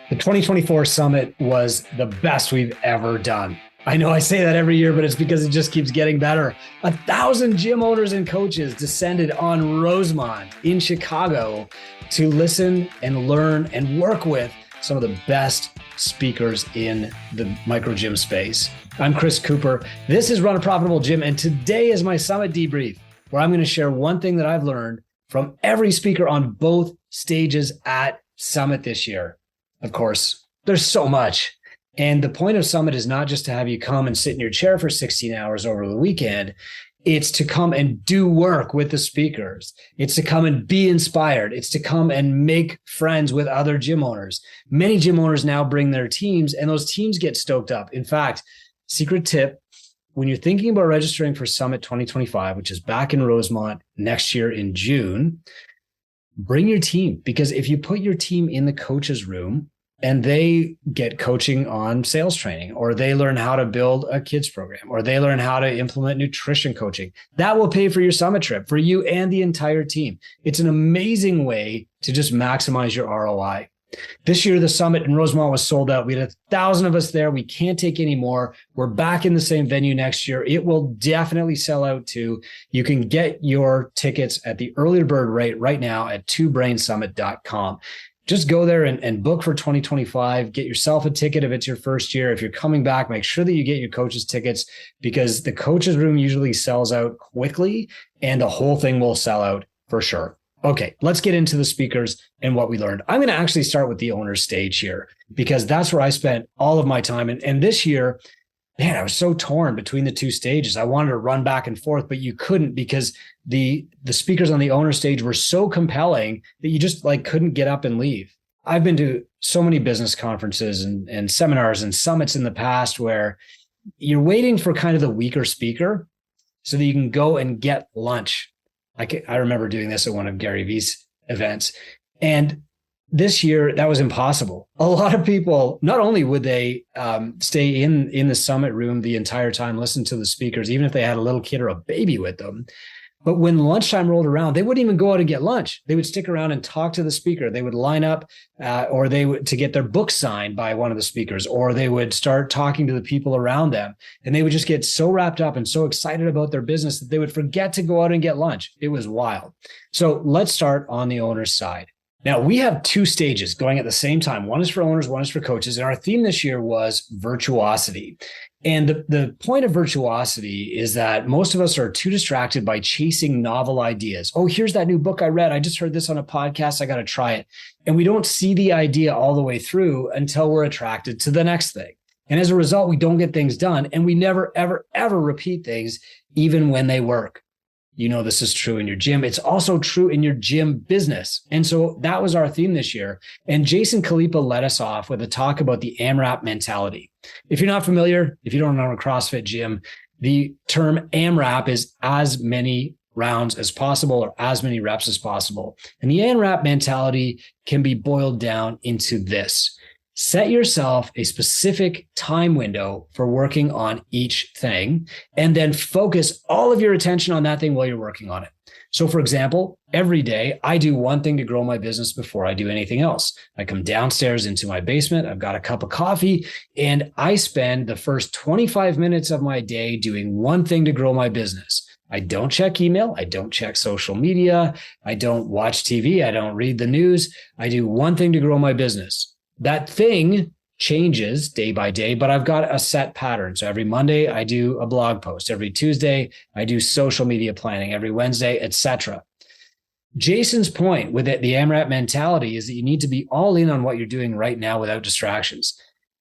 The 2024 summit was the best we've ever done. I know I say that every year, but it's because it just keeps getting better. 1,000 gym owners and coaches descended on Rosemont in Chicago to listen and learn and work with some of the best speakers in the micro gym space. I'm Chris Cooper. This is Run a Profitable Gym, and today is my summit debrief, where I'm going to share one thing that I've learned from every speaker on both stages at Summit this year. Of course, there's so much. And the point of Summit is not just to have you come and sit in your chair for 16 hours over the weekend. It's to come and do work with the speakers. It's to come and be inspired. It's to come and make friends with other gym owners. Many gym owners now bring their teams, and those teams get stoked up. In fact, secret tip, when you're thinking about registering for Summit 2025, which is back in Rosemont next year in June, bring your team, because if you put your team in the coach's room and they get coaching on sales training, or they learn how to build a kids program, or they learn how to implement nutrition coaching, that will pay for your summit trip for you and the entire team. It's an amazing way to just maximize your ROI. This year, the summit in Rosemont was sold out. We had 1,000 of us there. We can't take any more. We're back in the same venue next year. It will definitely sell out too. You can get your tickets at the early bird rate right now at twobrainsummit.com. Just go there and book for 2025. Get yourself a ticket if it's your first year. If you're coming back, make sure that you get your coaches tickets, because the coaches room usually sells out quickly and the whole thing will sell out for sure. Okay, let's get into the speakers and what we learned. I'm going to actually start with the owner's stage here, because that's where I spent all of my time. And this year, man, I was so torn between the two stages. I wanted to run back and forth, but you couldn't, because the speakers on the owner stage were so compelling that you just couldn't get up and leave. I've been to so many business conferences and seminars and summits in the past where you're waiting for kind of the weaker speaker so that you can go and get lunch. I remember doing this at one of Gary Vee's events. And this year, that was impossible. A lot of people, not only would they stay in the summit room the entire time, listen to the speakers, even if they had a little kid or a baby with them, but when lunchtime rolled around, they wouldn't even go out and get lunch. They would stick around and talk to the speaker. They would line up or they would to get their book signed by one of the speakers, or they would start talking to the people around them. And they would just get so wrapped up and so excited about their business that they would forget to go out and get lunch. It was wild. So let's start on the owner's side. Now, we have two stages going at the same time. One is for owners, one is for coaches. And our theme this year was virtuosity. And the point of virtuosity is that most of us are too distracted by chasing novel ideas. Oh, here's that new book I read. I just heard this on a podcast. I got to try it. And we don't see the idea all the way through until we're attracted to the next thing. And as a result, we don't get things done. And we never, ever, ever repeat things, even when they work. You know, this is true in your gym. It's also true in your gym business. And so that was our theme this year. And Jason Khalipa led us off with a talk about the AMRAP mentality. If you're not familiar, if you don't know a CrossFit gym, the term AMRAP is as many rounds as possible or as many reps as possible. And the AMRAP mentality can be boiled down into this. Set yourself a specific time window for working on each thing, and then focus all of your attention on that thing while you're working on it. So for example, every day I do one thing to grow my business before I do anything else. I come downstairs into my basement, I've got a cup of coffee, and I spend the first 25 minutes of my day doing one thing to grow my business. I don't check email. I don't check social media. I don't watch TV. I don't read the news. I do one thing to grow my business. That thing changes day by day, but I've got a set pattern. So every Monday I do a blog post. Every Tuesday I do social media planning. Every Wednesday, etc. Jason's point with the AMRAP mentality is that you need to be all in on what you're doing right now without distractions.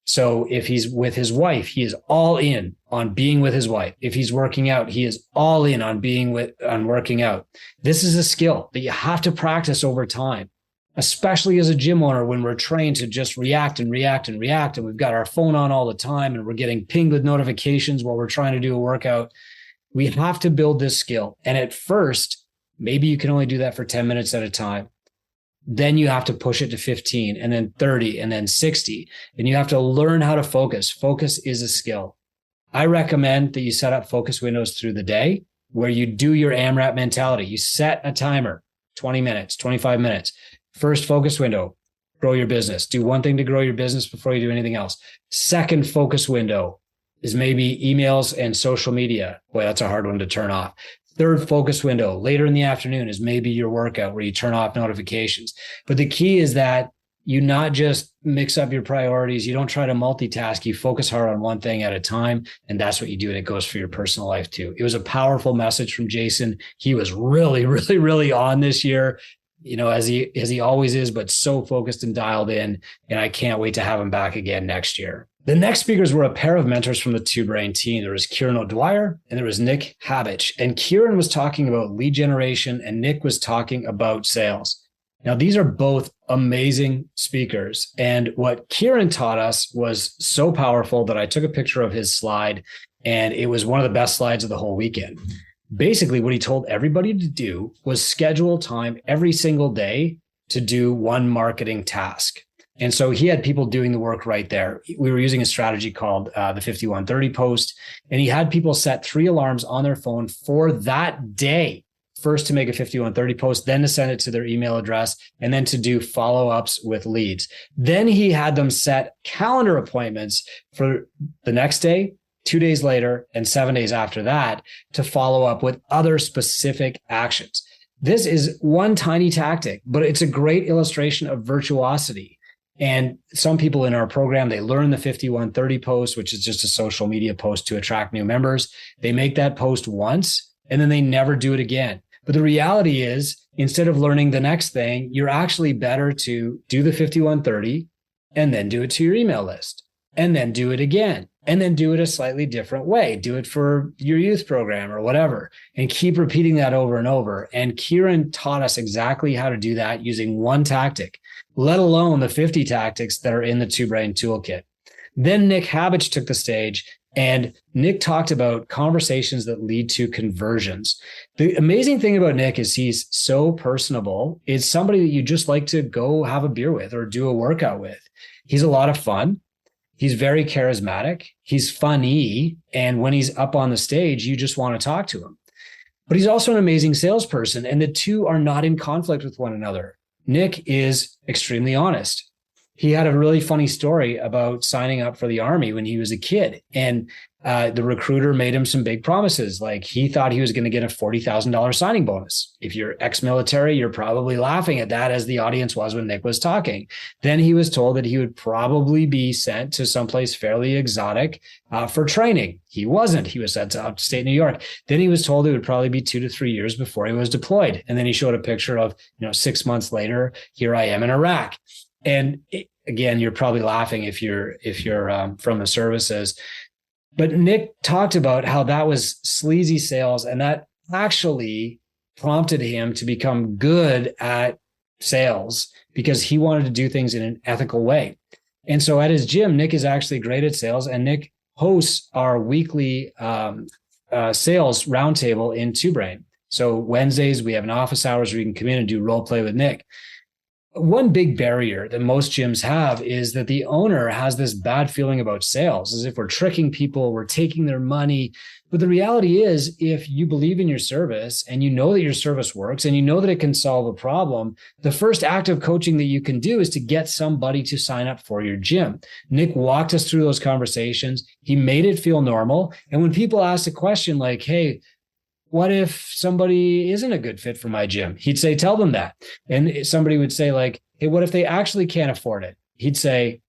So if he's with his wife, he is all in on being with his wife. If he's working out, he is all in on working out. This is a skill that you have to practice over time, especially as a gym owner, when we're trained to just react and react and react. And we've got our phone on all the time and we're getting pinged with notifications while we're trying to do a workout. We have to build this skill. And at first, maybe you can only do that for 10 minutes at a time. Then you have to push it to 15 and then 30 and then 60. And you have to learn how to focus. Focus is a skill. I recommend that you set up focus windows through the day where you do your AMRAP mentality. You set a timer, 20 minutes, 25 minutes. First focus window, grow your business. Do one thing to grow your business before you do anything else. Second focus window is maybe emails and social media. Boy, that's a hard one to turn off. Third focus window later in the afternoon is maybe your workout where you turn off notifications. But the key is that you not just mix up your priorities. You don't try to multitask. You focus hard on one thing at a time. And that's what you do. And it goes for your personal life too. It was a powerful message from Jason. He was really, really, really on this year, as he always is, but so focused and dialed in. And I can't wait to have him back again next year. The next speakers were a pair of mentors from the Two Brain team. There was Kieran O'Dwyer and there was Nick Habich. And Kieran was talking about lead generation and Nick was talking about sales. Now, these are both amazing speakers. And what Kieran taught us was so powerful that I took a picture of his slide, and it was one of the best slides of the whole weekend. Basically, what he told everybody to do was schedule time every single day to do one marketing task. And so he had people doing the work right there. We were using a strategy called the 5130 post, and he had people set 3 alarms on their phone for that day. First to make a 5130 post, then to send it to their email address, and then to do follow-ups with leads. Then he had them set calendar appointments for the next day, 2 days later, and 7 days after that to follow up with other specific actions. This is one tiny tactic, but it's a great illustration of virtuosity. And some people in our program, they learn the 5130 post, which is just a social media post to attract new members. They make that post once, and then they never do it again. But the reality is, instead of learning the next thing, you're actually better to do the 5130 and then do it to your email list and then do it again and then do it a slightly different way. Do it for your youth program or whatever and keep repeating that over and over. And Kieran taught us exactly how to do that using one tactic, let alone the 50 tactics that are in the Two Brain toolkit. Then Nick Habich took the stage. And Nick talked about conversations that lead to conversions. The amazing thing about Nick is he's so personable. It's somebody that you just like to go have a beer with or do a workout with. He's a lot of fun. He's very charismatic. He's funny. And when he's up on the stage, you just want to talk to him. But he's also an amazing salesperson. And the two are not in conflict with one another. Nick is extremely honest. He had a really funny story about signing up for the Army when he was a kid. And the recruiter made him some big promises. Like he thought he was going to get a $40,000 signing bonus. If you're ex-military, you're probably laughing at that, as the audience was when Nick was talking. Then he was told that he would probably be sent to someplace fairly exotic for training. He wasn't. He was sent to upstate New York. Then he was told it would probably be 2 to 3 years before he was deployed. And then he showed a picture of, 6 months later, here I am in Iraq. And again, you're probably laughing if you're from the services. But Nick talked about how that was sleazy sales, and that actually prompted him to become good at sales because he wanted to do things in an ethical way. And so at his gym, Nick is actually great at sales, and Nick hosts our weekly sales roundtable in Two Brain. So Wednesdays, we have an office hours where you can come in and do role play with Nick. One big barrier that most gyms have is that the owner has this bad feeling about sales, as if we're tricking people, we're taking their money. But the reality is, if you believe in your service and you know that your service works and you know that it can solve a problem, the first act of coaching that you can do is to get somebody to sign up for your gym. Nick walked us through those conversations. He made it feel normal. And when people ask a question like, hey, what if somebody isn't a good fit for my gym? He'd say, tell them that. And somebody would say like, hey, what if they actually can't afford it? He'd say,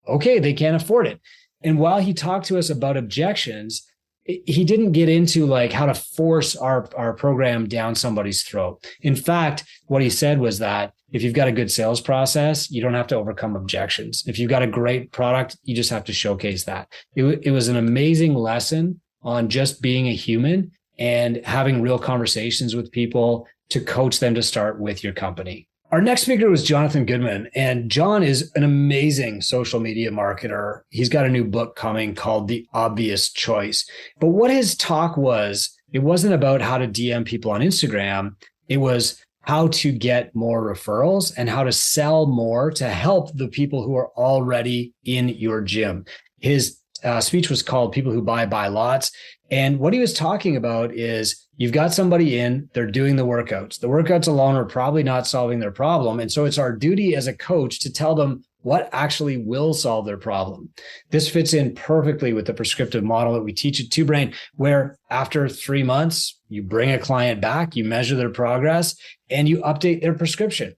okay, they can't afford it. And while he talked to us about objections, he didn't get into like how to force our program down somebody's throat. In fact, what he said was that if you've got a good sales process, you don't have to overcome objections. If you've got a great product, you just have to showcase that. It was an amazing lesson on just being a human and having real conversations with people to coach them to start with your company. Our next speaker was Jonathan Goodman, and John is an amazing social media marketer. He's got a new book coming called The Obvious Choice. But what his talk was, it wasn't about how to DM people on Instagram. It was how to get more referrals and how to sell more to help the people who are already in your gym. His speech was called People Who Buy Lots. And what he was talking about is You've got somebody in, they're doing the workouts. The workouts alone are probably not solving their problem. And so it's our duty as a coach to tell them what actually will solve their problem. This fits in perfectly with the prescriptive model that we teach at Two Brain, where after 3 months, you bring a client back, you measure their progress, and you update their prescription.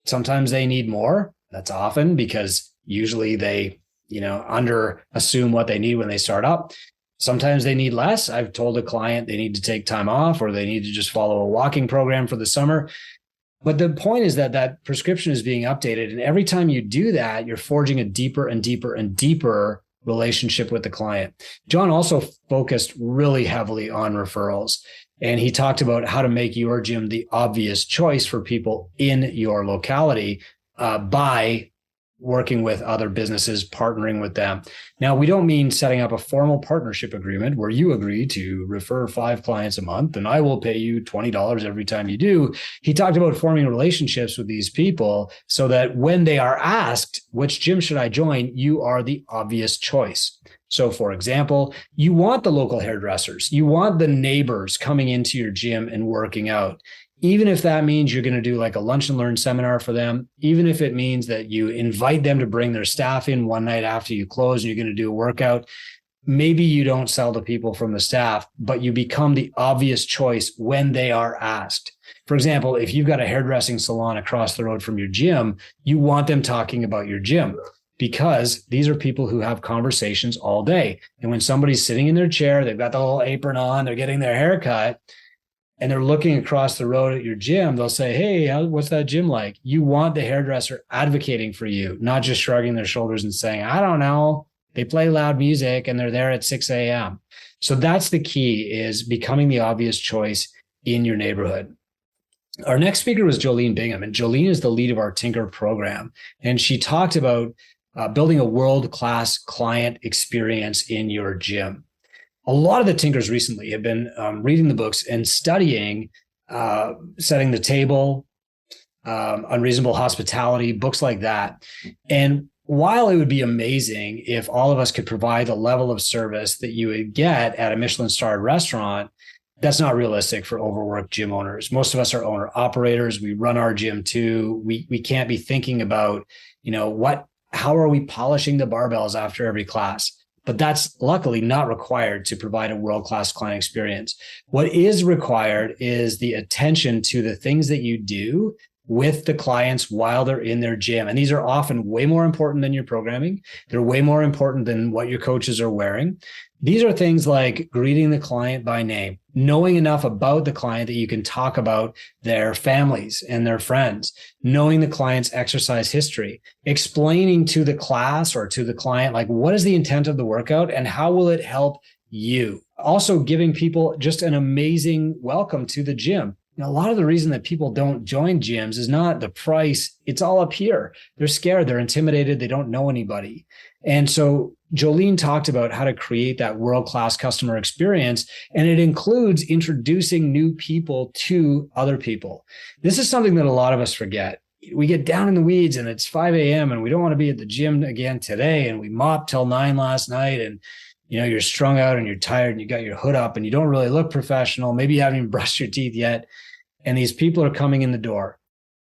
Sometimes they need more. That's often because usually they, under assume what they need when they start up. Sometimes they need less. I've told a client they need to take time off or they need to just follow a walking program for the summer. But the point is that prescription is being updated. And every time you do that, you're forging a deeper and deeper and deeper relationship with the client. John also focused really heavily on referrals. And he talked about how to make your gym the obvious choice for people in your locality by working with other businesses, partnering with them. Now, we don't mean setting up a formal partnership agreement where you agree to refer 5 clients a month and I will pay you $20 every time you do. He talked about forming relationships with these people so that when they are asked, which gym should I join, you are the obvious choice. So, for example, you want the local hairdressers, you want the neighbors coming into your gym and working out. Even if that means you're going to do like a lunch and learn seminar for them, even if it means that you invite them to bring their staff in one night after you close and you're going to do a workout, maybe you don't sell to people from the staff, but you become the obvious choice when they are asked. For example, if you've got a hairdressing salon across the road from your gym, you want them talking about your gym because these are people who have conversations all day. And when somebody's sitting in their chair, they've got the little apron on, they're getting their hair cut, and they're looking across the road at your gym, they'll say, hey, what's that gym like? You want the hairdresser advocating for you, not just shrugging their shoulders and saying, I don't know. They play loud music and they're there at 6 a.m. So that's the key, is becoming the obvious choice in your neighborhood. Our next speaker was Jolene Bingham, and Jolene is the lead of our Tinker program. And she talked about building a world-class client experience in your gym. A lot of the Tinkers recently have been reading the books and studying Setting the Table, Unreasonable Hospitality, books like that. And while it would be amazing if all of us could provide the level of service that you would get at a Michelin-starred restaurant, that's not realistic for overworked gym owners. Most of us are owner operators. We run our gym too. We can't be thinking about, how are we polishing the barbells after every class? But that's luckily not required to provide a world-class client experience. What is required is the attention to the things that you do with the clients while they're in their gym. And these are often way more important than your programming. They're way more important than what your coaches are wearing. These are things like greeting the client by name, knowing enough about the client that you can talk about their families and their friends, knowing the client's exercise history, explaining to the class or to the client, like, what is the intent of the workout and how will it help you? Also giving people just an amazing welcome to the gym. A lot of the reason that people don't join gyms is not the price. It's all up here. They're scared. They're intimidated. They don't know anybody. And so Jolene talked about how to create that world-class customer experience, and it includes introducing new people to other people. This is something that a lot of us forget. We get down in the weeds and it's 5 a.m. and we don't want to be at the gym again today. And we mopped till 9 last night, and you're strung out and you're tired and you got your hood up and you don't really look professional. Maybe you haven't even brushed your teeth yet. And these people are coming in the door.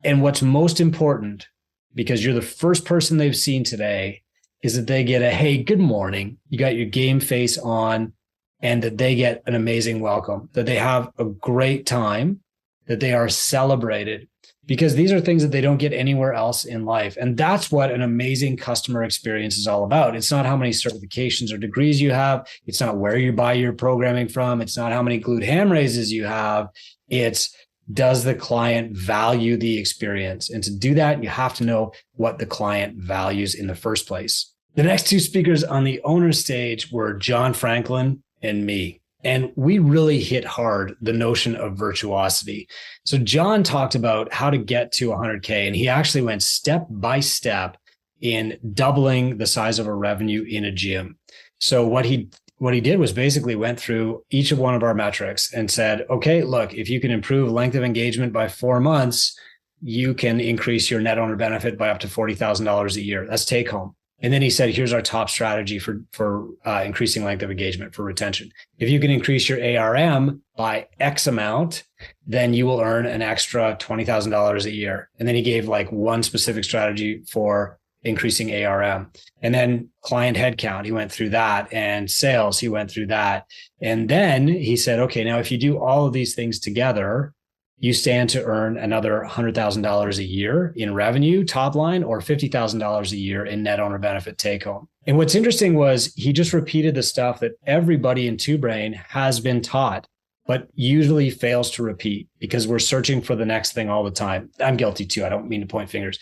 And what's most important, because you're the first person they've seen today, is that they get a, hey, good morning. You got your game face on, and that they get an amazing welcome, that they have a great time, that they are celebrated, because these are things that they don't get anywhere else in life. And that's what an amazing customer experience is all about. It's not how many certifications or degrees you have. It's not where you buy your programming from. It's not how many glute ham raises you have. It's, does the client value the experience? And to do that, you have to know what the client values in the first place. The next 2 speakers on the owner stage were John Franklin and me. And we really hit hard the notion of virtuosity. So John talked about how to get to 100K, and he actually went step by step in doubling the size of a revenue in a gym. So what he did was basically went through each of one of our metrics and said, okay, look, if you can improve length of engagement by 4 months, you can increase your net owner benefit by up to $40,000 a year. That's take home. And then he said, here's our top strategy for increasing length of engagement for retention. If you can increase your ARM by X amount, then you will earn an extra $20,000 a year. And then he gave like one specific strategy for increasing ARM. And then client headcount, he went through that, and sales, he went through that. And then he said, okay, now if you do all of these things together, you stand to earn another $100,000 a year in revenue top line, or $50,000 a year in net owner benefit take home. And what's interesting was he just repeated the stuff that everybody in Two Brain has been taught, but usually fails to repeat because we're searching for the next thing all the time. I'm guilty too. I don't mean to point fingers.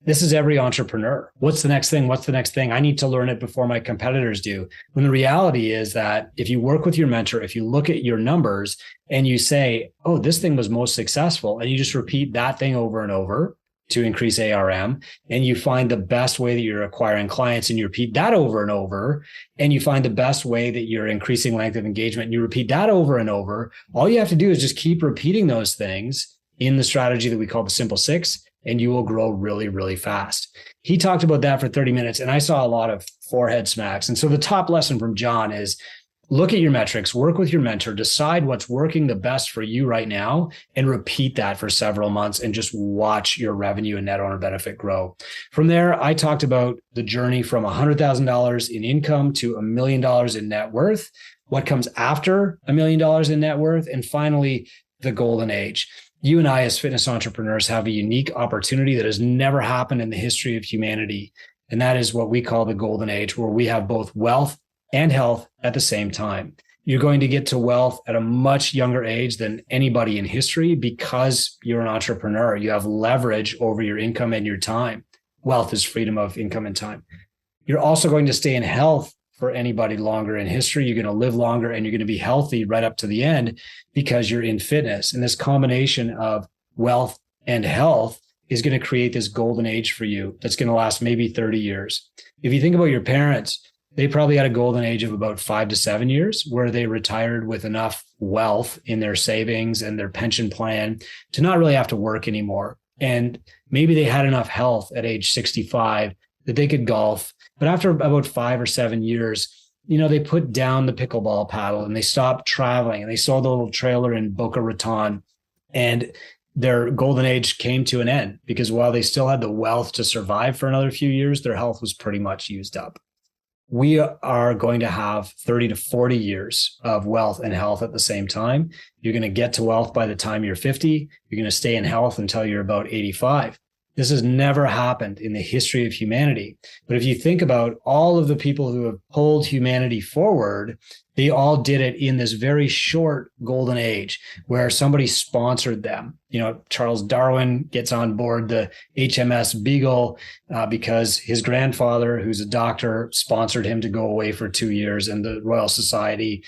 This is every entrepreneur. What's the next thing? What's the next thing? I need to learn it before my competitors do. When the reality is that if you work with your mentor, if you look at your numbers and you say, oh, this thing was most successful, and you just repeat that thing over and over to increase ARM, and you find the best way that you're acquiring clients and you repeat that over and over, and you find the best way that you're increasing length of engagement and you repeat that over and over, all you have to do is just keep repeating those things in the strategy that we call the Simple Six, and you will grow really, really fast. He talked about that for 30 minutes, and I saw a lot of forehead smacks. And so the top lesson from John is look at your metrics, work with your mentor, decide what's working the best for you right now, and repeat that for several months and just watch your revenue and net owner benefit grow. From there, I talked about the journey from $100,000 in income to $1 million in net worth, what comes after $1 million in net worth, and finally, the golden age. You and I as fitness entrepreneurs have a unique opportunity that has never happened in the history of humanity. And that is what we call the golden age, where we have both wealth and health at the same time. You're going to get to wealth at a much younger age than anybody in history because you're an entrepreneur. You have leverage over your income and your time. Wealth is freedom of income and time. You're also going to stay in health for anybody longer in history. You're going to live longer and you're going to be healthy right up to the end because you're in fitness. And this combination of wealth and health is going to create this golden age for you that's going to last maybe 30 years. If you think about your parents, they probably had a golden age of about 5 to 7 years where they retired with enough wealth in their savings and their pension plan to not really have to work anymore. And maybe they had enough health at age 65 that they could golf. But after about 5 or 7 years, they put down the pickleball paddle and they stopped traveling and they sold the little trailer in Boca Raton, and their golden age came to an end because while they still had the wealth to survive for another few years, their health was pretty much used up. We are going to have 30 to 40 years of wealth and health at the same time. You're going to get to wealth by the time you're 50. You're going to stay in health until you're about 85. This has never happened in the history of humanity. But if you think about all of the people who have pulled humanity forward, they all did it in this very short golden age where somebody sponsored them. Charles Darwin gets on board the HMS Beagle because his grandfather, who's a doctor, sponsored him to go away for 2 years, and the Royal Society,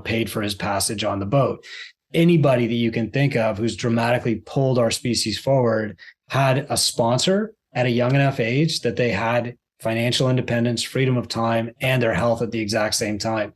paid for his passage on the boat. Anybody that you can think of who's dramatically pulled our species forward had a sponsor at a young enough age that they had financial independence, freedom of time, and their health at the exact same time.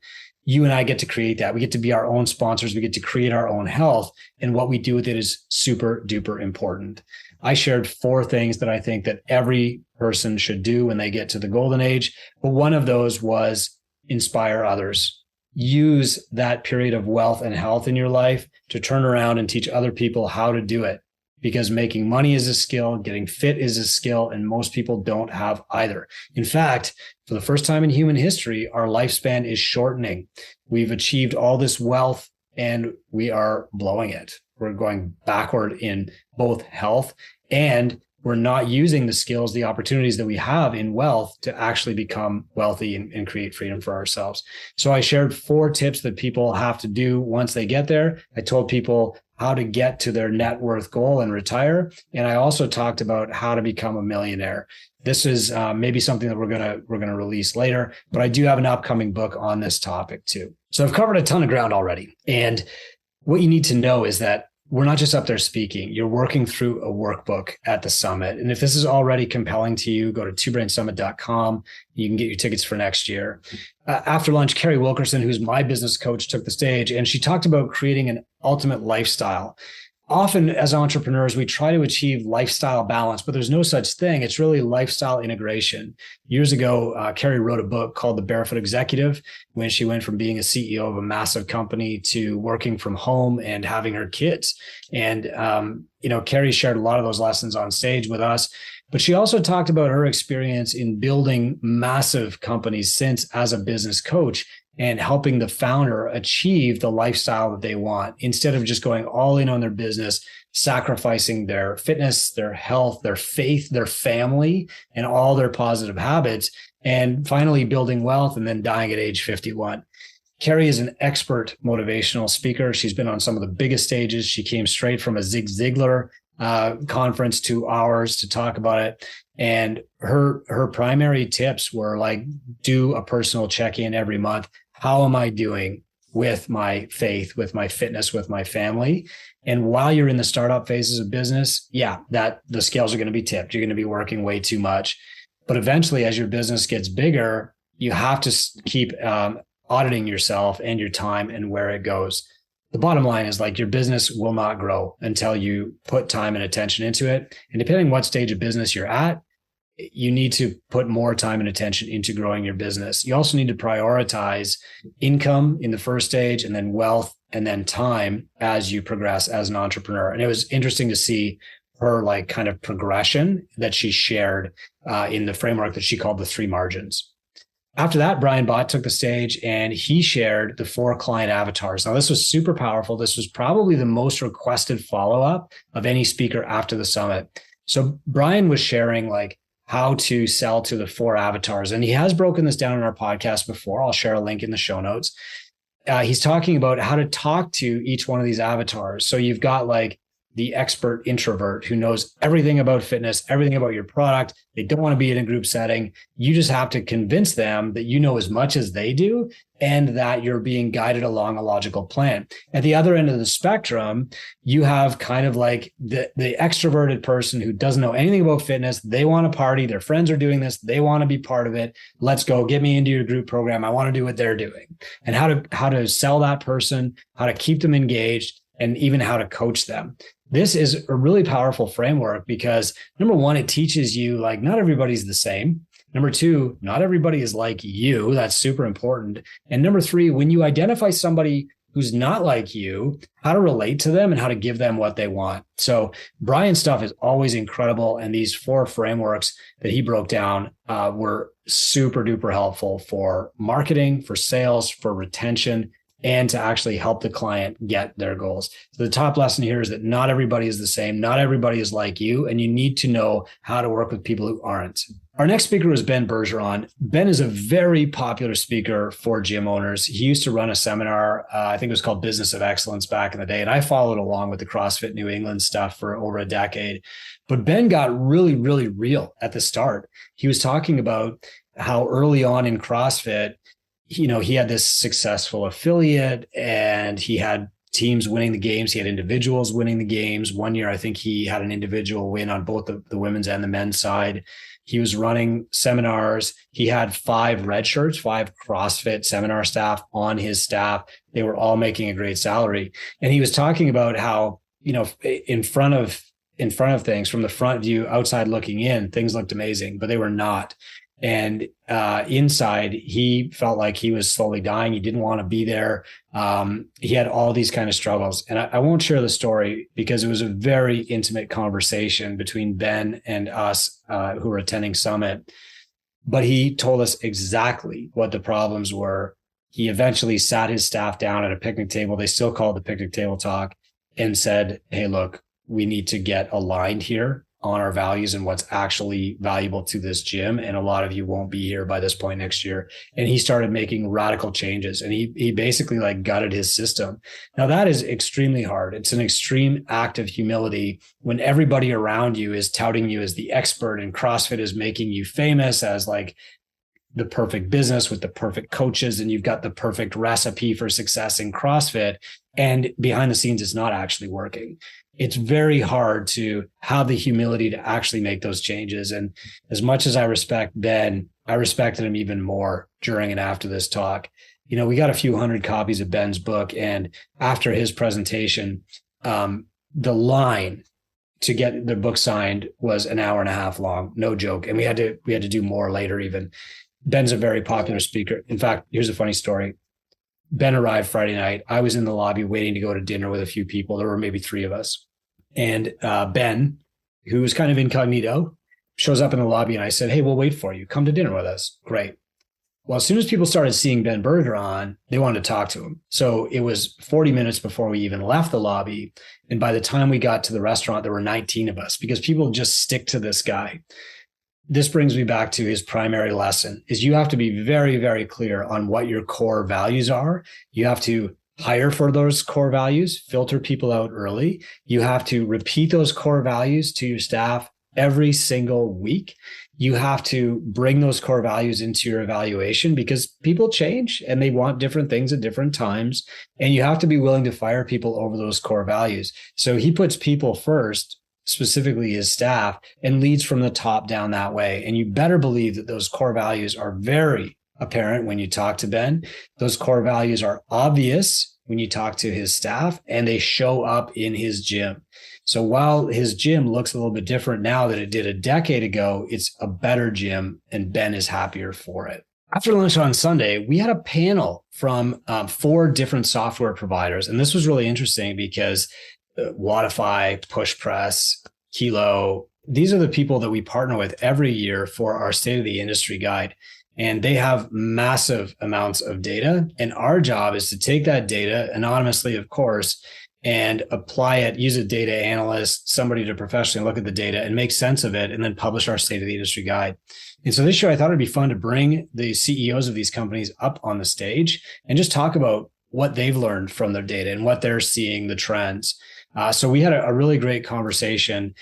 You and I get to create that. We get to be our own sponsors. We get to create our own health. And what we do with it is super duper important. I shared 4 things that I think that every person should do when they get to the golden age. But one of those was inspire others. Use that period of wealth and health in your life to turn around and teach other people how to do it. Because making money is a skill, getting fit is a skill, and most people don't have either. In fact, for the first time in human history, our lifespan is shortening. We've achieved all this wealth and we are blowing it. We're going backward in both health, and we're not using the skills, the opportunities that we have in wealth to actually become wealthy and create freedom for ourselves. So I shared 4 tips that people have to do once they get there. I told people how to get to their net worth goal and retire. And I also talked about how to become a millionaire. This is maybe something that we're gonna release later, but I do have an upcoming book on this topic too. So I've covered a ton of ground already. And what you need to know is that we're not just up there speaking. You're working through a workbook at the summit. And if this is already compelling to you, go to twobrainsummit.com. You can get your tickets for next year. After lunch, Carrie Wilkerson, who's my business coach, took the stage, and she talked about creating an ultimate lifestyle. Often as entrepreneurs, we try to achieve lifestyle balance, but there's no such thing. It's really lifestyle integration. Years ago, Carrie wrote a book called The Barefoot Executive, when she went from being a CEO of a massive company to working from home and having her kids. And, Carrie shared a lot of those lessons on stage with us, but she also talked about her experience in building massive companies since as a business coach, and helping the founder achieve the lifestyle that they want instead of just going all in on their business, sacrificing their fitness, their health, their faith, their family, and all their positive habits, and finally building wealth and then dying at age 51. Carrie is an expert motivational speaker. She's been on some of the biggest stages. She came straight from a Zig Ziglar conference to ours to talk about it. And her primary tips were like, do a personal check-in every month. How am I doing with my faith, with my fitness, with my family? And while you're in the startup phases of business, that the scales are going to be tipped. You're going to be working way too much. But eventually, as your business gets bigger, you have to keep auditing yourself and your time and where it goes. The bottom line is like your business will not grow until you put time and attention into it. And depending on what stage of business you're at, you need to put more time and attention into growing your business. You also need to prioritize income in the first stage, and then wealth, and then time as you progress as an entrepreneur. And it was interesting to see her like kind of progression that she shared in the framework that she called the 3 margins. After that, Brian Bott took the stage and he shared the 4 client avatars. Now, this was super powerful. This was probably the most requested follow-up of any speaker after the summit. So Brian was sharing like how to sell to the 4 avatars. And he has broken this down in our podcast before. I'll share a link in the show notes. He's talking about how to talk to each one of these avatars. So you've got like the expert introvert who knows everything about fitness, everything about your product. They don't want to be in a group setting. You just have to convince them that you know as much as they do and that you're being guided along a logical plan. At the other end of the spectrum, you have kind of like the extroverted person who doesn't know anything about fitness. They want to party. Their friends are doing this. They want to be part of it. Let's go. Get me into your group program. I want to do what they're doing. And how to sell that person, how to keep them engaged, and even how to coach them. This is a really powerful framework because number one, it teaches you like not everybody's the same. Number two, not everybody is like you. That's super important. And number three, when you identify somebody who's not like you, how to relate to them and how to give them what they want. So Brian's stuff is always incredible. And these 4 frameworks that he broke down were super duper helpful for marketing, for sales, for retention, and to actually help the client get their goals. So the top lesson here is that not everybody is the same. Not everybody is like you, and you need to know how to work with people who aren't. Our next speaker is Ben Bergeron. Ben is a very popular speaker for gym owners. He used to run a seminar, I think it was called Business of Excellence back in the day, and I followed along with the CrossFit New England stuff for over a decade. But Ben got really, really real at the start. He was talking about how early on in CrossFit, he had this successful affiliate and he had teams winning the games. He had individuals winning the games. One year, I think he had an individual win on both the women's and the men's side. He was running seminars. He had 5 red shirts, 5 CrossFit seminar staff on his staff. They were all making a great salary. And he was talking about how, in front of things, from the front view, outside looking in, things looked amazing, but they were not. And inside, he felt like he was slowly dying. He didn't want to be there. He had all these kind of struggles. And I won't share the story because it was a very intimate conversation between Ben and us who were attending Summit. But he told us exactly what the problems were. He eventually sat his staff down at a picnic table. They still call it the picnic table talk, and said, hey, look, we need to get aligned here on our values and what's actually valuable to this gym. And a lot of you won't be here by this point next year. And he started making radical changes, and he basically like gutted his system. Now that is extremely hard. It's an extreme act of humility when everybody around you is touting you as the expert, and CrossFit is making you famous as like the perfect business with the perfect coaches, and you've got the perfect recipe for success in CrossFit. And behind the scenes, it's not actually working. It's very hard to have the humility to actually make those changes. And as much as I respect Ben, I respected him even more during and after this talk. We got a few hundred copies of Ben's book. And after his presentation, the line to get the book signed was an hour and a half long, no joke. And we had to do more later even. Ben's a very popular speaker. In fact, here's a funny story. Ben arrived Friday night. I was in the lobby waiting to go to dinner with a few people. There were maybe 3 of us. And Ben, who was kind of incognito, shows up in the lobby, and I said, hey, we'll wait for you. Come to dinner with us. Great. Well, as soon as people started seeing Ben Bergeron, they wanted to talk to him. So it was 40 minutes before we even left the lobby. And by the time we got to the restaurant, there were 19 of us because people just stick to this guy. This brings me back to his primary lesson is you have to be very, very clear on what your core values are. You have to hire for those core values, filter people out early. You have to repeat those core values to your staff every single week. You have to bring those core values into your evaluation because people change and they want different things at different times. And you have to be willing to fire people over those core values. So he puts people first, specifically his staff, and leads from the top down that way. And you better believe that those core values are very apparent when you talk to Ben. Those core values are obvious when you talk to his staff, and they show up in his gym. So while his gym looks a little bit different now than it did a decade ago, it's a better gym, and Ben is happier for it. After lunch on Sunday, we had a panel from 4 different software providers. And this was really interesting because Wodify, PushPress, Kilo, these are the people that we partner with every year for our State of the Industry Guide. And they have massive amounts of data. And our job is to take that data anonymously, of course, and apply it, use a data analyst, somebody to professionally look at the data and make sense of it, and then publish our State of the Industry Guide. And so this year, I thought it'd be fun to bring the CEOs of these companies up on the stage and just talk about what they've learned from their data and what they're seeing, the trends. So we had a really great conversation.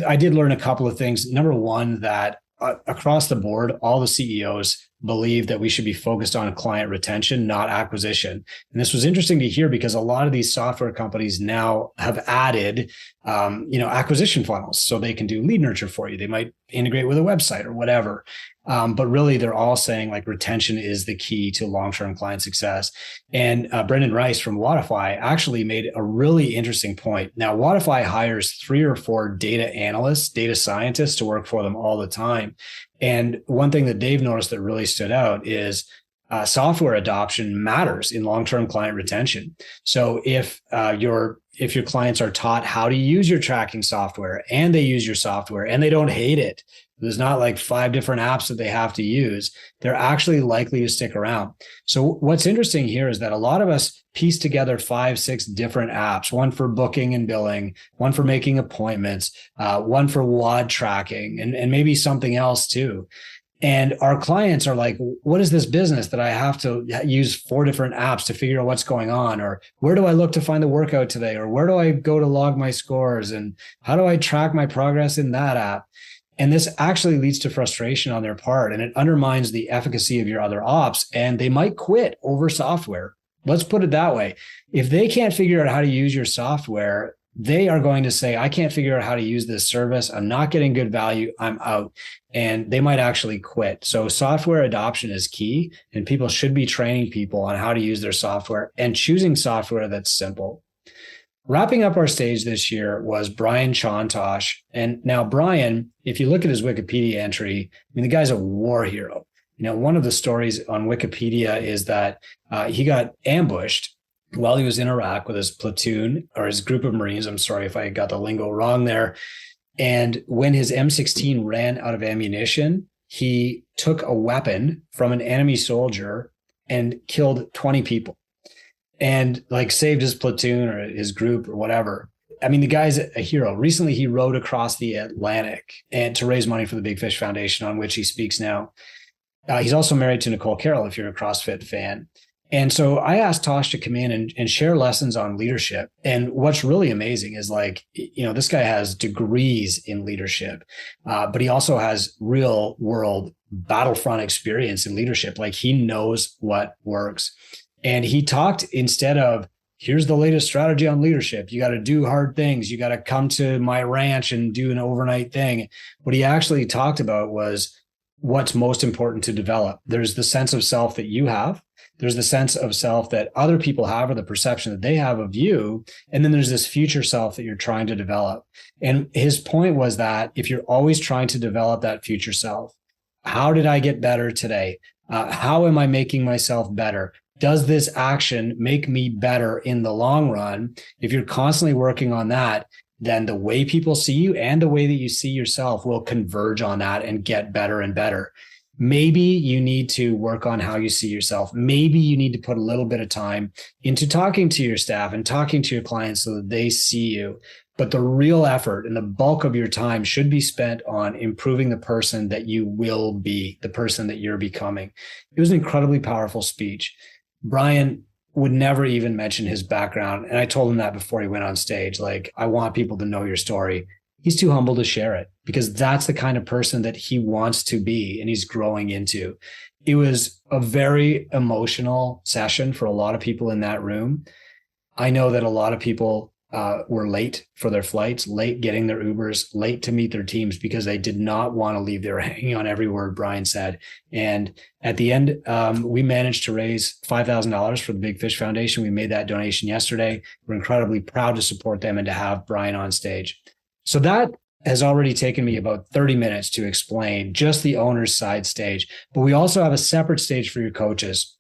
I did learn a couple of things. Number one, that across the board, all the CEOs believe that we should be focused on client retention, not acquisition. And this was interesting to hear because a lot of these software companies now have added, acquisition funnels so they can do lead nurture for you. They might integrate with a website or whatever. But really, they're all saying like retention is the key to long-term client success. And Brendan Rice from Wodify actually made a really interesting point. Now, Wodify hires 3 or 4 data analysts, data scientists to work for them all the time. And one thing that they've noticed that really stood out is software adoption matters in long-term client retention. So if your clients are taught how to use your tracking software and they use your software and they don't hate it, there's not like 5 different apps that they have to use, they're actually likely to stick around. So what's interesting here is that a lot of us piece together 5, 6 different apps, one for booking and billing, one for making appointments, one for WOD tracking, and maybe something else too. And our clients are like, what is this business that I have to use 4 different apps to figure out what's going on? Or where do I look to find the workout today? Or where do I go to log my scores? And how do I track my progress in that app? And this actually leads to frustration on their part, and it undermines the efficacy of your other ops, and they might quit over software. Let's put it that way. If they can't figure out how to use your software, they are going to say, I can't figure out how to use this service. I'm not getting good value. I'm out. And they might actually quit. So software adoption is key, and people should be training people on how to use their software and choosing software that's simple. Wrapping up our stage this year was Brian Chontosh. And now Brian, if you look at his Wikipedia entry, the guy's a war hero. One of the stories on Wikipedia is that he got ambushed while he was in Iraq with his platoon or his group of Marines. I'm sorry if I got the lingo wrong there. And when his M16 ran out of ammunition, he took a weapon from an enemy soldier and killed 20 people. And saved his platoon or his group or whatever. The guy's a hero. Recently, he rowed across the Atlantic and to raise money for the Big Fish Foundation, on which he speaks now. He's also married to Nicole Carroll, if you're a CrossFit fan. And so I asked Tosh to come in and share lessons on leadership. And what's really amazing is this guy has degrees in leadership, but he also has real world battlefront experience in leadership. He knows what works. And he talked, instead of, here's the latest strategy on leadership, you got to do hard things, you got to come to my ranch and do an overnight thing. What he actually talked about was what's most important to develop. There's the sense of self that you have, There's the sense of self that other people have, or the perception that they have of you. And then there's this future self that you're trying to develop. And his point was that if you're always trying to develop that future self, how did I get better today? How am I making myself better? Does this action make me better in the long run? If you're constantly working on that, then the way people see you and the way that you see yourself will converge on that and get better and better. Maybe you need to work on how you see yourself. Maybe you need to put a little bit of time into talking to your staff and talking to your clients so that they see you. But the real effort and the bulk of your time should be spent on improving the person that you will be, the person that you're becoming. It was an incredibly powerful speech. Brian would never even mention his background. And I told him that before he went on stage. Like, I want people to know your story. He's too humble to share it because that's the kind of person that he wants to be and he's growing into. It was a very emotional session for a lot of people in that room. I know that a lot of people were late for their flights, late getting their Ubers, late to meet their teams because they did not want to leave. They were hanging on every word Brian said. And at the end, we managed to raise $5,000 for the Big Fish Foundation. We made that donation yesterday. We're incredibly proud to support them and to have Brian on stage. So that has already taken me about 30 minutes to explain just the owner's side stage. But we also have a separate stage for your coaches.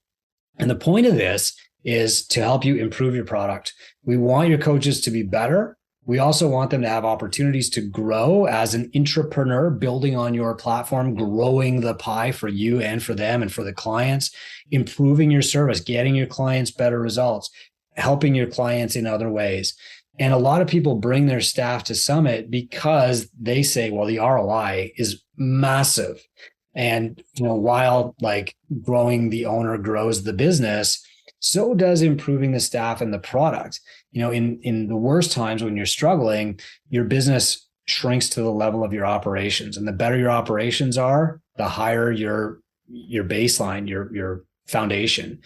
And the point of this is to help you improve your product. We want your coaches to be better. We also want them to have opportunities to grow as an entrepreneur, building on your platform, growing the pie for you and for them and for the clients, improving your service, getting your clients better results, helping your clients in other ways. And a lot of people bring their staff to Summit because they say, well, the ROI is massive. And, while like growing the owner grows the business, so does improving the staff and the product. In the worst times when you're struggling, your business shrinks to the level of your operations. And the better your operations are, the higher your baseline, your foundation.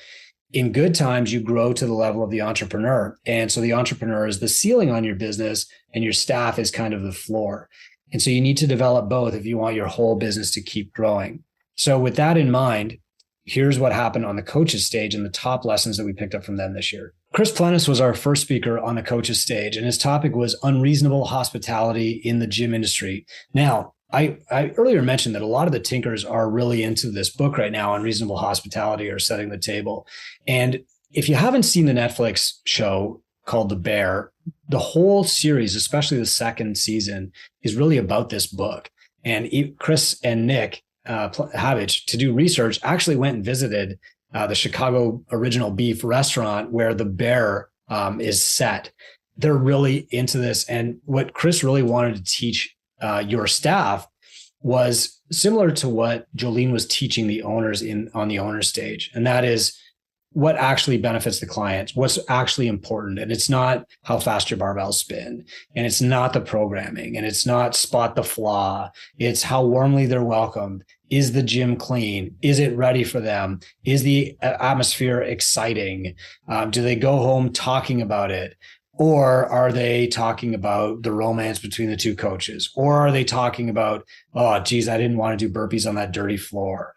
In good times, you grow to the level of the entrepreneur. And so the entrepreneur is the ceiling on your business and your staff is kind of the floor. And so you need to develop both if you want your whole business to keep growing. So with that in mind, here's what happened on the coaches stage and the top lessons that we picked up from them this year. Chris Plennis was our first speaker on the coaches stage, and his topic was unreasonable hospitality in the gym industry. Now, I earlier mentioned that a lot of the tinkers are really into this book right now, Unreasonable Hospitality or Setting the Table. And if you haven't seen the Netflix show called The Bear, the whole series, especially the second season, is really about this book. And Chris and Nick Havich, to do research, actually went and visited the Chicago Original Beef restaurant where The Bear is set. They're really into this. And what Chris really wanted to teach your staff was similar to what Jolene was teaching the owners on the owner stage. And that is what actually benefits the clients, what's actually important. And it's not how fast your barbells spin, and it's not the programming, and it's not spot the flaw. It's how warmly they're welcomed. Is the gym clean? Is it ready for them? Is the atmosphere exciting? Do they go home talking about it? Or are they talking about the romance between the two coaches? Or are they talking about, oh, geez, I didn't want to do burpees on that dirty floor?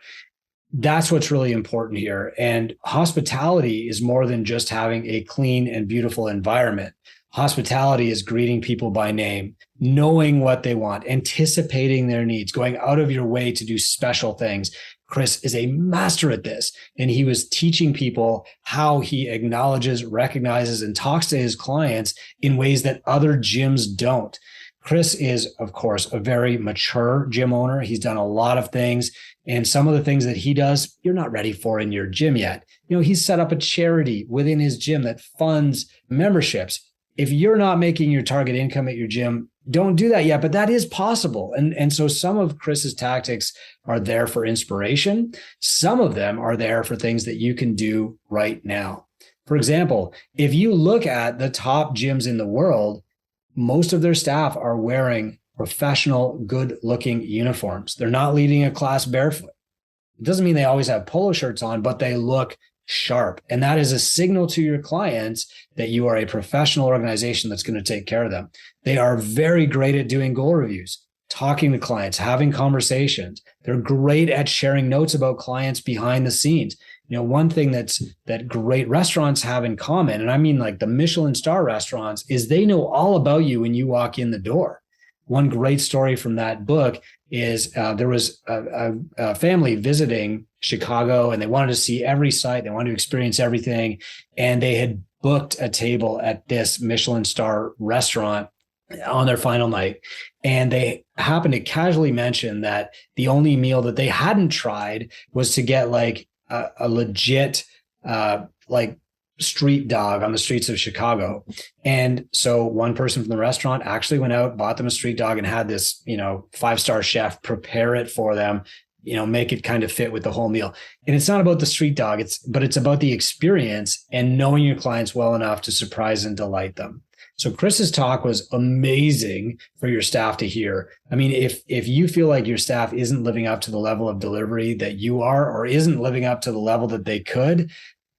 That's what's really important here. And hospitality is more than just having a clean and beautiful environment. Hospitality is greeting people by name, knowing what they want, anticipating their needs, going out of your way to do special things. Chris is a master at this, and he was teaching people how he acknowledges, recognizes, and talks to his clients in ways that other gyms don't. Chris is, of course, a very mature gym owner. He's done a lot of things, and some of the things that he does, you're not ready for in your gym yet. He's set up a charity within his gym that funds memberships. If you're not making your target income at your gym, don't do that yet, but that is possible. And so some of Chris's tactics are there for inspiration. Some of them are there for things that you can do right now. For example, if you look at the top gyms in the world, most of their staff are wearing professional, good-looking uniforms. They're not leading a class barefoot. It doesn't mean they always have polo shirts on, but they look sharp. And that is a signal to your clients that you are a professional organization that's going to take care of them. They are very great at doing goal reviews, talking to clients, having conversations. They're great at sharing notes about clients behind the scenes. one thing that great restaurants have in common, and I mean like the Michelin star restaurants, is they know all about you when you walk in the door. One great story from that book is there was a family visiting Chicago, and they wanted to see every site. They wanted to experience everything. And they had booked a table at this Michelin star restaurant on their final night. And they happened to casually mention that the only meal that they hadn't tried was to get like a legit like street dog on the streets of Chicago. And so one person from the restaurant actually went out, bought them a street dog, and had this, 5-star chef prepare it for them, make it kind of fit with the whole meal. And it's not about the street dog, but it's about the experience and knowing your clients well enough to surprise and delight them. So Chris's talk was amazing for your staff to hear. I mean, if you feel like your staff isn't living up to the level of delivery that you are, or isn't living up to the level that they could,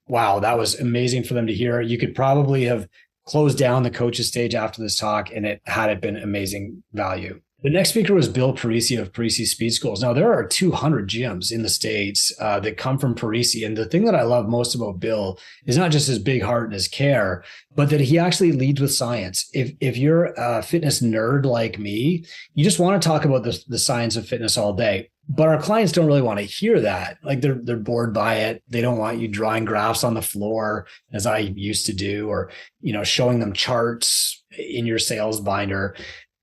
wow, that was amazing for them to hear. You could probably have closed down the coaches stage after this talk, and it been amazing value. The next speaker was Bill Parisi of Parisi Speed Schools. Now, there are 200 gyms in the States that come from Parisi. And the thing that I love most about Bill is not just his big heart and his care, but that he actually leads with science. If you're a fitness nerd like me, you just want to talk about the science of fitness all day. But our clients don't really want to hear that. Like they're bored by it. They don't want you drawing graphs on the floor, as I used to do, or, showing them charts in your sales binder.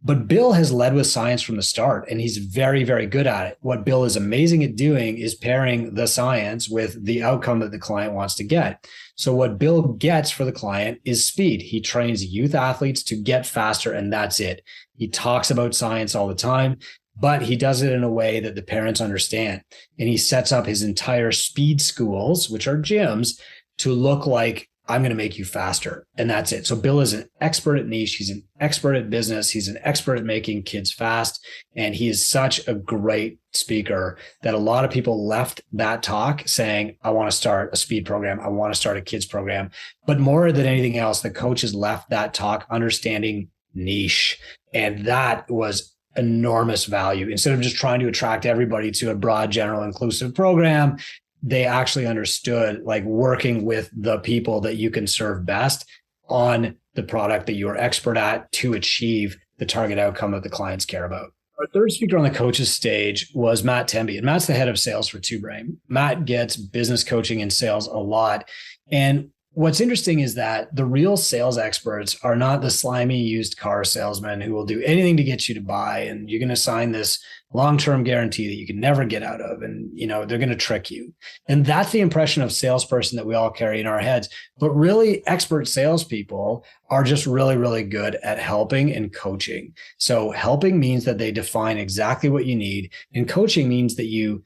But Bill has led with science from the start, and he's very, very good at it. What Bill is amazing at doing is pairing the science with the outcome that the client wants to get. So what Bill gets for the client is speed. He trains youth athletes to get faster, and that's it. He talks about science all the time, but he does it in a way that the parents understand. And he sets up his entire speed schools, which are gyms, to look like, I'm going to make you faster. And that's it. So Bill is an expert at niche. He's an expert at business. He's an expert at making kids fast. And he is such a great speaker that a lot of people left that talk saying, I want to start a speed program. I want to start a kids program. But more than anything else, the coaches left that talk understanding niche. And that was enormous value. Instead of just trying to attract everybody to a broad, general, inclusive program, they actually understood like working with the people that you can serve best on the product that you are expert at to achieve the target outcome that the clients care about. Our third speaker on the coaches stage was Matt Temby, and Matt's the head of sales for Two Brain. Matt gets business coaching and sales a lot. And what's interesting is that the real sales experts are not the slimy used car salesman who will do anything to get you to buy, and you're going to sign this long-term guarantee that you can never get out of. And, they're going to trick you. And that's the impression of salesperson that we all carry in our heads. But really, expert salespeople are just really, really good at helping and coaching. So helping means that they define exactly what you need. And coaching means that you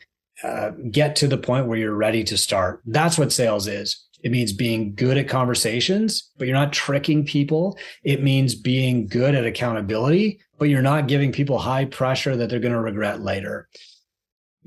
get to the point where you're ready to start. That's what sales is. It means being good at conversations, but you're not tricking people. It means being good at accountability, but you're not giving people high pressure that they're going to regret later.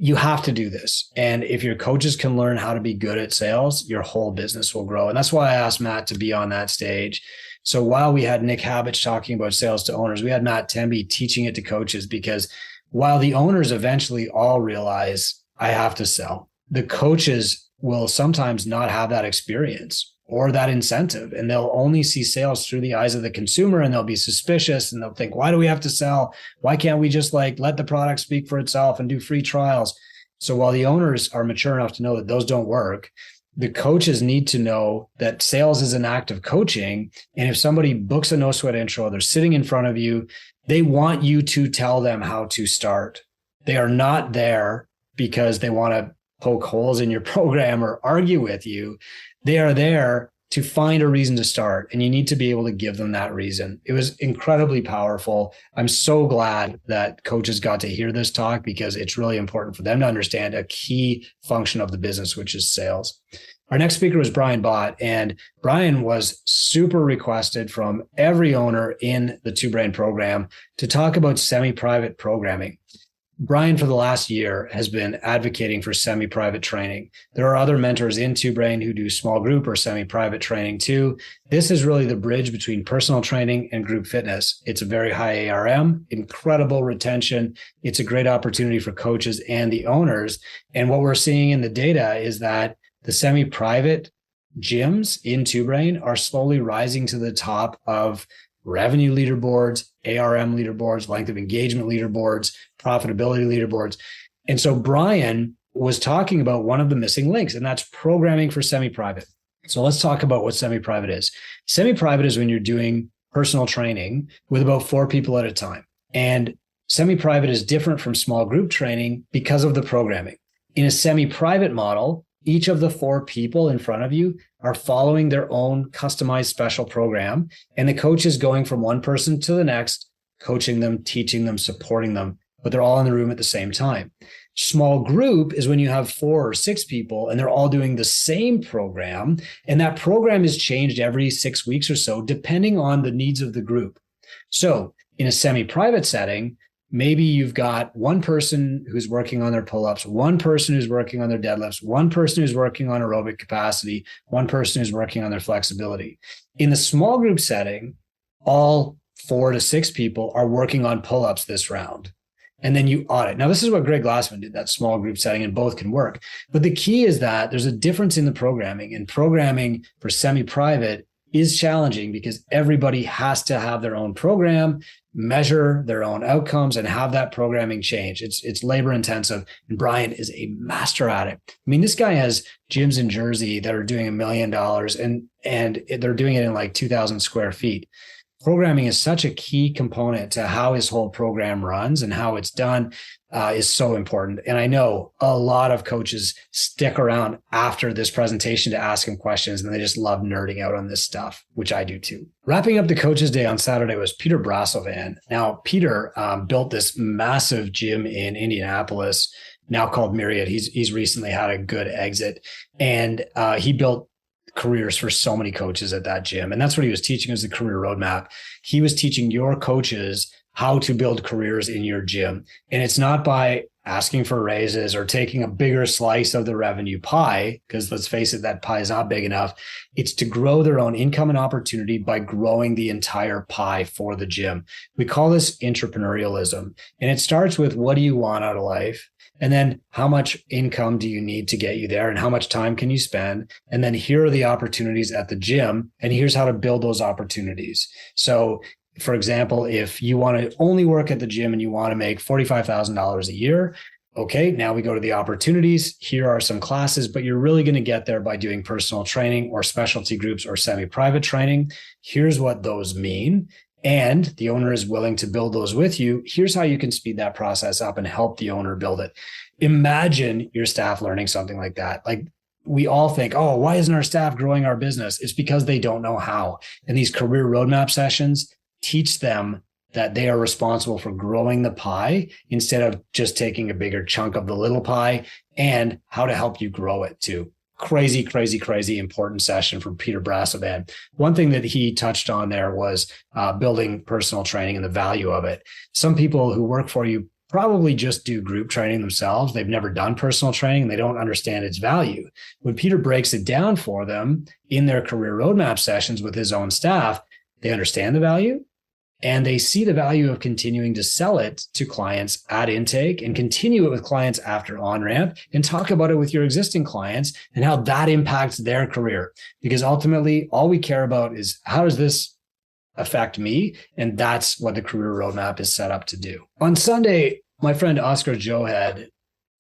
You have to do this. And if your coaches can learn how to be good at sales, your whole business will grow. And that's why I asked Matt to be on that stage. So while we had Nick Habich talking about sales to owners, we had Matt Temby teaching it to coaches, because while the owners eventually all realize I have to sell, the coaches will sometimes not have that experience or that incentive. And they'll only see sales through the eyes of the consumer, and they'll be suspicious, and they'll think, why do we have to sell? Why can't we just let the product speak for itself and do free trials? So while the owners are mature enough to know that those don't work, the coaches need to know that sales is an act of coaching. And if somebody books a no sweat intro, they're sitting in front of you, they want you to tell them how to start. They are not there because they want to poke holes in your program or argue with you. They are there to find a reason to start, and you need to be able to give them that reason. It was incredibly powerful. I'm so glad that coaches got to hear this talk, because it's really important for them to understand a key function of the business, which is sales. Our next speaker was Brian Bott, and Brian was super requested from every owner in the Two Brain program to talk about semi-private programming. Brian, for the last year, has been advocating for semi-private training. There are other mentors in Two Brain who do small group or semi-private training too. This is really the bridge between personal training and group fitness. It's a very high ARM, incredible retention. It's a great opportunity for coaches and the owners. And what we're seeing in the data is that the semi-private gyms in Two Brain are slowly rising to the top of revenue leaderboards, ARM leaderboards, length of engagement leaderboards, profitability leaderboards. And so Brian was talking about one of the missing links, and that's programming for semi-private. So let's talk about what semi-private is. Semi-private is when you're doing personal training with about 4 people at a time. And semi-private is different from small group training because of the programming. In a semi-private model, each of the 4 people in front of you are following their own customized special program, and the coach is going from one person to the next, coaching them, teaching them, supporting them, but they're all in the room at the same time. Small group is when you have 4 or 6 people and they're all doing the same program, and that program is changed every 6 weeks or so, depending on the needs of the group. So in a semi-private setting, maybe you've got one person who's working on their pull-ups, one person who's working on their deadlifts, one person who's working on aerobic capacity, one person who's working on their flexibility. In the small group setting, all 4 to 6 people are working on pull-ups this round. And then you audit. Now, this is what Greg Glassman did, that small group setting, and both can work. But the key is that there's a difference in the programming, and programming for semi-private is challenging because everybody has to have their own program, measure their own outcomes, and have that programming change. It's labor intensive, and Brian is a master at it. I mean, this guy has gyms in Jersey that are doing $1 million, and they're doing it in like 2,000 square feet. Programming is such a key component to how his whole program runs, and how it's done is so important. And I know a lot of coaches stick around after this presentation to ask him questions, and they just love nerding out on this stuff, which I do too. Wrapping up the Coaches Day on Saturday was Peter Brasselvan. Now, Peter built this massive gym in Indianapolis, now called Myriad. He's recently had a good exit, and he built careers for so many coaches at that gym. And that's what he was teaching, was the career roadmap. He was teaching your coaches how to build careers in your gym. And it's not by asking for raises or taking a bigger slice of the revenue pie, because let's face it, that pie is not big enough. It's to grow their own income and opportunity by growing the entire pie for the gym. We call this entrepreneurialism. And it starts with, what do you want out of life? And then how much income do you need to get you there, and how much time can you spend? And then here are the opportunities at the gym, and here's how to build those opportunities. So for example, if you want to only work at the gym and you want to make $45,000 a year, okay, now we go to the opportunities. Here are some classes, but you're really going to get there by doing personal training or specialty groups or semi-private training. Here's what those mean. And the owner is willing to build those with you. Here's how you can speed that process up and help the owner build it. Imagine your staff learning something like that. Like, we all think, oh, why isn't our staff growing our business? It's because they don't know how. And these career roadmap sessions teach them that they are responsible for growing the pie instead of just taking a bigger chunk of the little pie, and how to help you grow it too. Crazy, crazy, crazy important session from Peter Brasselvan. One thing that he touched on there was building personal training and the value of it. Some people who work for you probably just do group training themselves. They've never done personal training, and they don't understand its value. When Peter breaks it down for them in their career roadmap sessions with his own staff, they understand the value, and they see the value of continuing to sell it to clients at intake, and continue it with clients after on-ramp, and talk about it with your existing clients and how that impacts their career. Because ultimately, all we care about is, how does this affect me? And that's what the career roadmap is set up to do. On Sunday, my friend Oscar Johed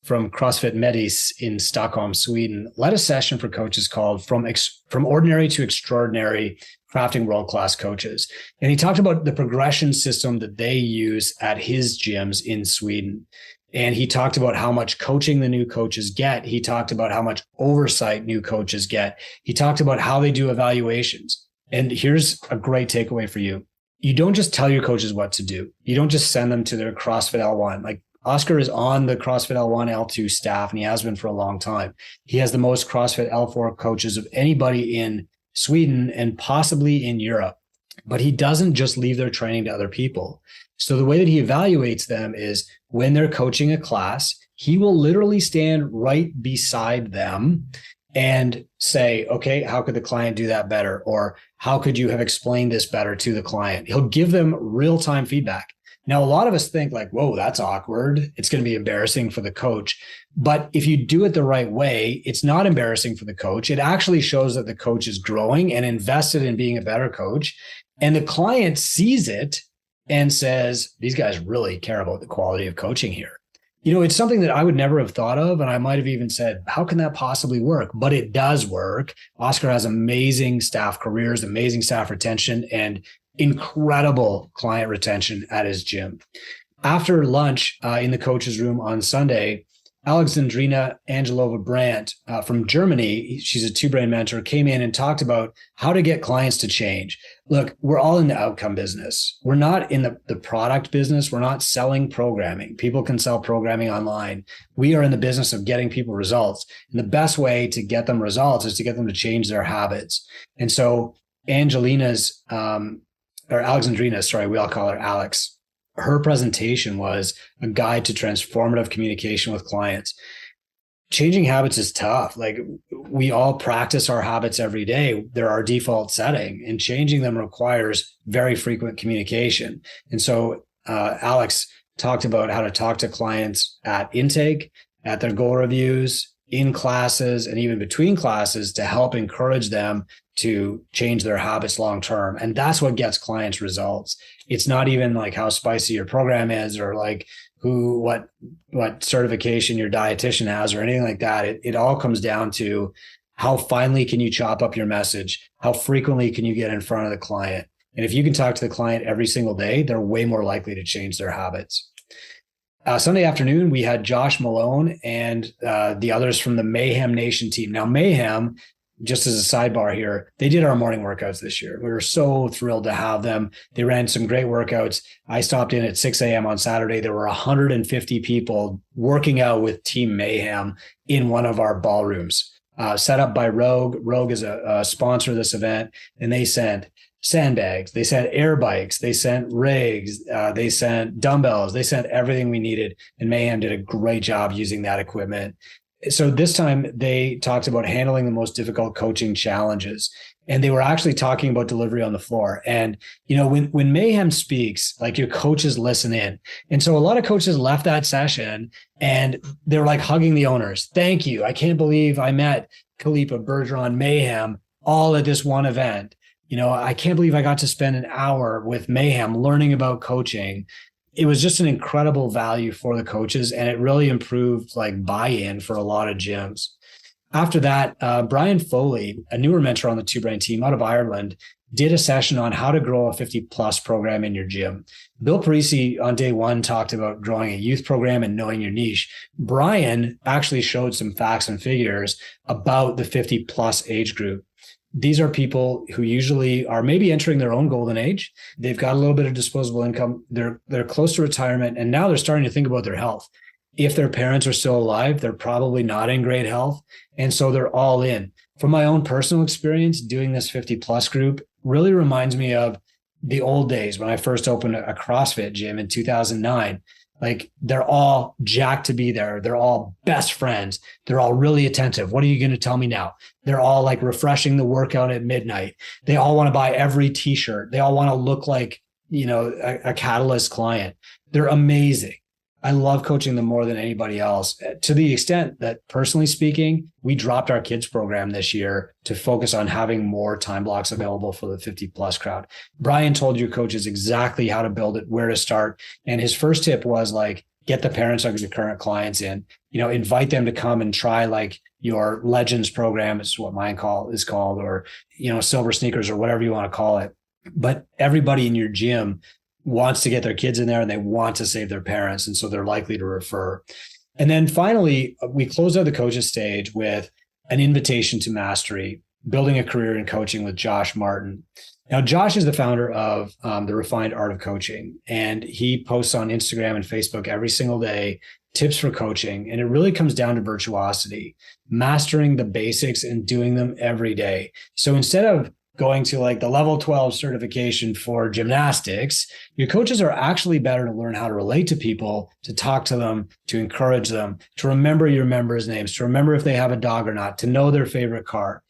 from CrossFit Medis in Stockholm, Sweden, led a session for coaches called From Ordinary to Extraordinary, Crafting World-Class Coaches. And he talked about the progression system that they use at his gyms in Sweden. And he talked about how much coaching the new coaches get. He talked about how much oversight new coaches get. He talked about how they do evaluations. And here's a great takeaway for you. You don't just tell your coaches what to do. You don't just send them to their CrossFit L1. Like, Oscar is on the CrossFit L1, L2 staff, and he has been for a long time. He has the most CrossFit L4 coaches of anybody in Sweden and possibly in Europe. But he doesn't just leave their training to other people. So the way that he evaluates them is, when they're coaching a class, he will literally stand right beside them and say, okay, how could the client do that better? Or how could you have explained this better to the client? He'll give them real-time feedback. Now, a lot of us think like, whoa, that's awkward. It's going to be embarrassing for the coach. But if you do it the right way, it's not embarrassing for the coach. It actually shows that the coach is growing and invested in being a better coach. And the client sees it and says, these guys really care about the quality of coaching here. It's something that I would never have thought of. And I might have even said, how can that possibly work? But it does work. Oscar has amazing staff careers, amazing staff retention, and incredible client retention at his gym. After lunch in the coach's room on Sunday, Alexandrina Angelova Brandt from Germany, she's a two-brain mentor, came in and talked about how to get clients to change. Look, we're all in the outcome business. We're not in the product business. We're not selling programming. People can sell programming online. We are in the business of getting people results. And the best way to get them results is to get them to change their habits. And so Alexandrina's, we all call her Alex. Her presentation was a guide to transformative communication with clients. Changing habits is tough. Like, we all practice our habits every day. They're our default setting, and changing them requires very frequent communication. And so Alex talked about how to talk to clients at intake, at their goal reviews, in classes, and even between classes to help encourage them to change their habits long term. And that's what gets clients results. It's not even like how spicy your program is, or like what certification your dietitian has, or anything like that. It all comes down to how finely can you chop up your message? How frequently can you get in front of the client? And if you can talk to the client every single day, they're way more likely to change their habits. Sunday afternoon, we had Josh Malone and the others from the Mayhem Nation team. Now, Mayhem, just as a sidebar here, they did our morning workouts this year. We were so thrilled to have them. They ran some great workouts. I stopped in at 6 a.m. on Saturday. There were 150 people working out with Team Mayhem in one of our ballrooms, set up by Rogue. Rogue is a sponsor of this event, and they sent sandbags, they sent air bikes, they sent rigs, they sent dumbbells, they sent everything we needed. And Mayhem did a great job using that equipment. So this time they talked about handling the most difficult coaching challenges. And they were actually talking about delivery on the floor. And, when Mayhem speaks, like, your coaches listen in. And so a lot of coaches left that session and they were like hugging the owners. Thank you. I can't believe I met Khalipa, Bergeron, Mayhem all at this one event. I can't believe I got to spend an hour with Mayhem learning about coaching. It was just an incredible value for the coaches, and it really improved like buy-in for a lot of gyms. After that, Brian Foley, a newer mentor on the Two Brain team out of Ireland, did a session on how to grow a 50+ program in your gym. Bill Parisi on day one talked about growing a youth program and knowing your niche. Brian actually showed some facts and figures about the 50+ age group. These are people who usually are maybe entering their own golden age. They've got a little bit of disposable income. They're close to retirement, and now they're starting to think about their health. If their parents are still alive, they're probably not in great health. And so they're all in. From my own personal experience, doing this 50+ group really reminds me of the old days when I first opened a CrossFit gym in 2009. Like, they're all jacked to be there. They're all best friends. They're all really attentive. What are you going to tell me now? They're all like refreshing the workout at midnight. They all want to buy every t-shirt. They all want to look like, a Catalyst client. They're amazing. I love coaching them more than anybody else, to the extent that, personally speaking, we dropped our kids program this year to focus on having more time blocks available for the 50+ crowd. Brian told your coaches exactly how to build it, where to start. And his first tip was like, get the parents of your current clients in, invite them to come and try like your Legends program is what mine is called, or, Silver Sneakers, or whatever you want to call it. But everybody in your gym wants to get their kids in there, and they want to save their parents. And so they're likely to refer. And then finally, we closed out the coaches stage with an invitation to mastery, building a career in coaching with Josh Martin. Now, Josh is the founder of The Refined Art of Coaching, and he posts on Instagram and Facebook every single day tips for coaching. And it really comes down to virtuosity, mastering the basics and doing them every day. So instead of going to like the level 12 certification for gymnastics, your coaches are actually better to learn how to relate to people, to talk to them, to encourage them, to remember your members' names, to remember if they have a dog or not, to know their favorite car.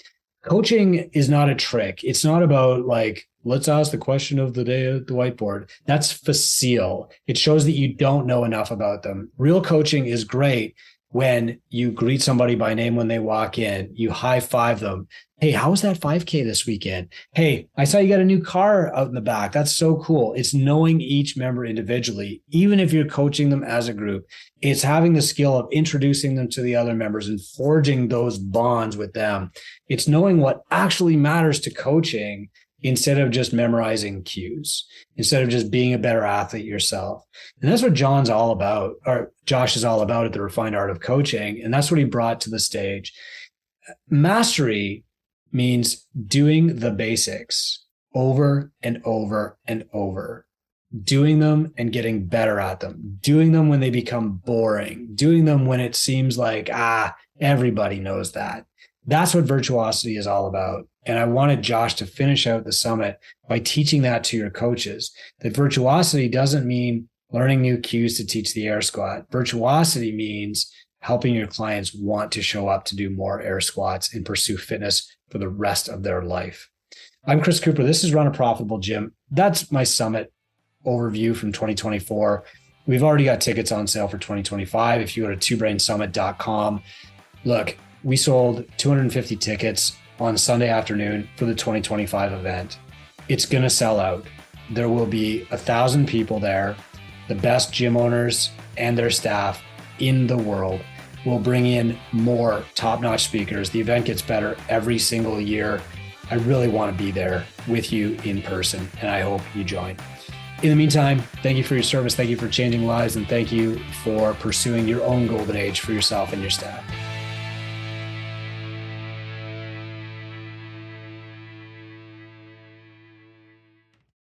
Coaching is not a trick. It's not about like, let's ask the question of the day at the whiteboard. That's facile. It shows that you don't know enough about them. Real coaching is great when you greet somebody by name when they walk in, you high five them. Hey, how was that 5K this weekend? Hey, I saw you got a new car out in the back. That's so cool. It's knowing each member individually, even if you're coaching them as a group. It's having the skill of introducing them to the other members and forging those bonds with them. It's knowing what actually matters to coaching instead of just memorizing cues, instead of just being a better athlete yourself. And that's what John's all about, or Josh is all about at the Refined Art of Coaching. And that's what he brought to the stage. Mastery means doing the basics over and over and over, doing them and getting better at them, doing them when they become boring, doing them when it seems like, everybody knows that. That's what Virtuosity is all about. And I wanted Josh to finish out the summit by teaching that to your coaches, that Virtuosity doesn't mean learning new cues to teach the air squat. Virtuosity means helping your clients want to show up to do more air squats and pursue fitness for the rest of their life. I'm Chris Cooper. This is Run a Profitable Gym. That's my summit overview from 2024. We've already got tickets on sale for 2025. If you go to twobrainsummit.com, look, we sold 250 tickets on Sunday afternoon for the 2025 event. It's going to sell out. There will be 1,000 people there. The best gym owners and their staff in the world. We'll bring in more top-notch speakers. The event gets better every single year. I really want to be there with you in person, and I hope you join. In the meantime, thank you for your service. Thank you for changing lives, and thank you for pursuing your own golden age for yourself and your staff.